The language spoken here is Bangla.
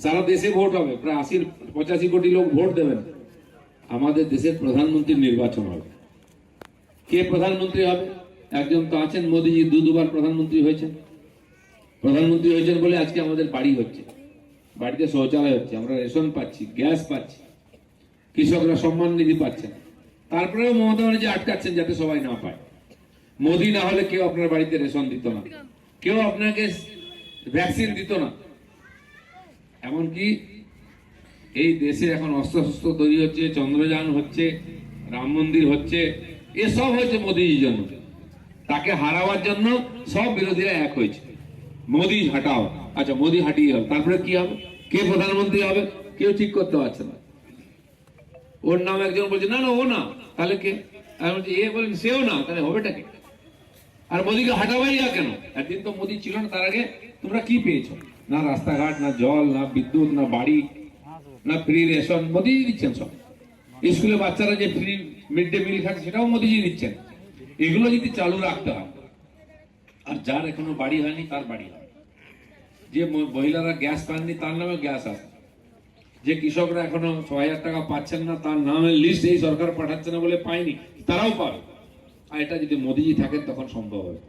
সারা দেশে ভোট হবে, প্রায় 80-85 কোটি লোক ভোট দেবেন। আমাদের দেশের প্রধানমন্ত্রীর নির্বাচন হবে। কে প্রধানমন্ত্রী হবে? একজন তো আছেন, মোদীজি দুবার প্রধানমন্ত্রী হয়েছেন। প্রধানমন্ত্রী হয়েছেন বলে আজকে আমাদের বাড়ি হচ্ছে, বাড়িতে শৌচালয় হচ্ছে, আমরা রেশন পাচ্ছি, গ্যাস পাচ্ছি, কৃষকরা সম্মান নিধি পাচ্ছেন। তারপরেও মমতা ব্যানার্জি আটকাচ্ছেন যাতে সবাই না পায়। মোদী না হলে কেউ আপনার বাড়িতে রেশন দিত না, কেউ আপনাকে ভ্যাকসিন দিত না। এমনকি এই দেশে এখন অস্ত্র তৈরি হচ্ছে, চন্দ্রযান হচ্ছে, রাম মন্দির হচ্ছে, এসব হয়েছে মোদীজির জন্য। তাকে হারাবার জন্য সব বিরোধীরা এক হয়েছে, মোদী হাটাও। আচ্ছা, মোদী হাটিয়ে হবে, তারপরে কি হবে? কে প্রধানমন্ত্রী হবে কেউ ঠিক করতে পারছে না। ওর নাম একজন বলছে না না ও না, তাহলে কে? আমি বলছি এ বলেন সেও না, তাহলে হবেটা কে? আর মোদীকে হাঁটাবাই না কেন? একদিন তো মোদী ছিল না, তার আগে তোমরা কি পেয়েছো? না রাস্তাঘাট, না জল, না বিদ্যুৎ, না বাড়ি, না ফ্রি রেশন। মোদীজি দিচ্ছেন সব। স্কুলে বাচ্চারা যে ফ্রি মিড ডে মিল খাচ্ছে সেটাও মোদীজি দিচ্ছেন। এগুলো যদি চালু রাখতে হয়, আর যার এখনো বাড়ি হয়নি তার বাড়ি হয়, যে মহিলারা গ্যাস পাননি তার নামে গ্যাস আসে, যে কৃষকরা এখনো ৬০০০ টাকা পাচ্ছেন না তার নামের লিস্ট এই সরকার পাঠাচ্ছে না বলে পায়নি, তারাও পাবে। আর এটা যদি মোদীজি থাকেন তখন সম্ভব হবে।